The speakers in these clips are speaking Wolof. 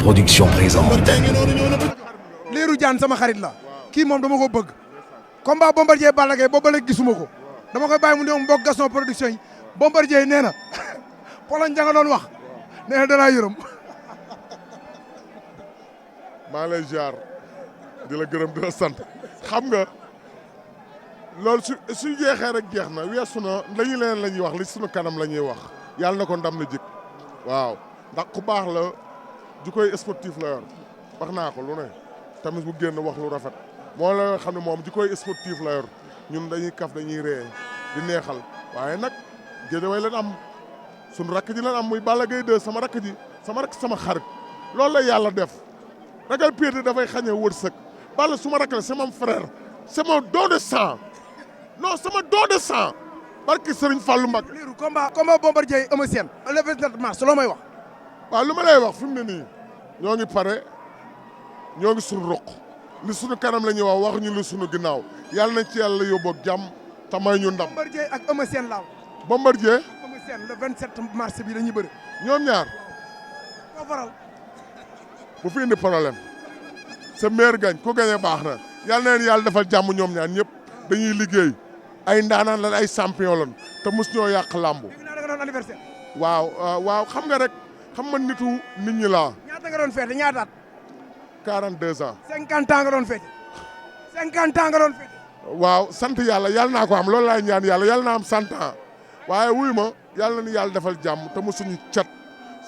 Production présente. Lirou Diane sama xarit la kii moom dama ko bëgg combat Bombardier Balla Gaye boobu ba léegi gisuma ko dama koy bàyyi mu ne mbokk Gaston production yi Bombardier nee na Pologne ja nga doon wax nee na danaa yërëm. maa lay ziar di la gërëm di la sant xam nga loolu su jeexee rek jeex na weesu na lañu leen la ñuy wax li sunu kanam la ñuy wax yàlla na ko ndam la jik waaw ndax ku baax la ju koy sportif la yor wax naa ko lu ne tamit bu génn wax lu rafet moo la xam ne moom ji koy sportif la yor ñun dañuy kaf dañuy ree di neexal waaye nag Géejawaay leen am suñu rakk ji leen am muy Balla Gaye 2 sama rakk ji sama rakk sama xarit loolu la yàlla def ragal péete dafay xañe wërsëg Balla su ma rakk la c'est mon frère c'est mon don de sang non sama don de sang barki Serigne Fallou Mbacké. Lirou combat Bombardier Eumeu Sène le 27 mars loo may wax. waaw lu ma lay wax fi mu ne nii ñoo ngi pare ñoo ngi suñu roq li suñu kanam la ñuy wax ñu li suñu ginnaaw yàlla nañ ci yàlla yóbbu ak jàmm te may ñu ndam. Bombardier ak Eumeu Sène laaw. Bombardier. ak Eumeu Sène le 27 mars bi dañuy bëri. ñoom ñaar. koo faral. bu fi indi problème sa maire gañ ku gañe baax na yàlla na leen yàlla defal jàmm ñoom ñaar ñëpp dañuy liggéey ay ndaanaan lan ay champion lan te mos ñoo yàq làmb. léegi naa da nga doon anniversaire. waaw xam nga rek xam nga nitu nit ñi laa. ñaata nga doon feete ñaataat. 42 ans. 50 ans nga doon feete. 50 ans nga doon feete. waaw sant yàlla yàlla naa ko am loolu laay ñaan yàlla naa am 100 ans waaye wuy ma yàlla na ni yàlla defal jàmm te mosuñu cat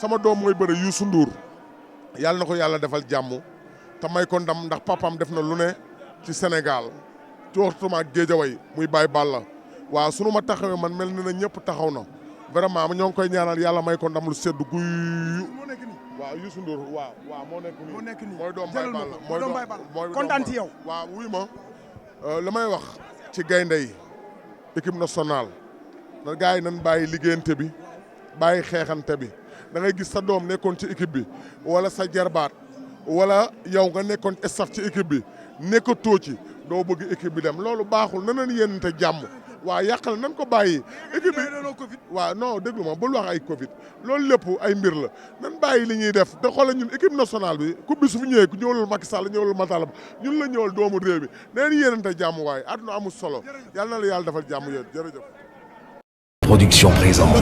sama doom mooy bëre Youssou Ndour yàlla na ko yàlla defal jàmm te may ko ndam ndax papam def na lu ne ci Sénégal ci waxtuma Géejawaay muy Baye Balla waaw sunu ma taxawee man mel ni na ñëpp taxaw na vraiment ñoo ngi koy ñaanal yàlla may ko ndam lu seddu guy. moo nekk nii. waaw Youssou Ndour waaw moo nekk nii. moo nekk nii mooy doom Baye Balla mooy doom Baye Balla mooy kontaan ci yow. waaw wuy ma li may wax ci gaynde yi équipe nationale na gars yi nan bàyyi liggéeyante bi bàyyi xeexante bi da ngay gis sa doom nekkoon ci équipe bi wala sa jarbaat wala yow nga nekkoon staff ci équipe bi nekkatoo ci doo bëgg équipe bi dem loolu baaxul na leen yéenante jàmm waaw yàqal nan ko bàyyi équipe bi waaw non déglu ma bul wax ay Covid loolu lépp ay mbir la nan bàyyi li ñuy def te xoolal ñun équipe nationale bi coupe bi su fi ñëwee ku ñëwalul Macky Sall ñëwalul Matalab ñun la ñëwal doomu réew mi na leen yéenante jàmm waaye àdduna amul solo yàlla na la yàlla defal jàmm yéen jërëjëf. Production présente.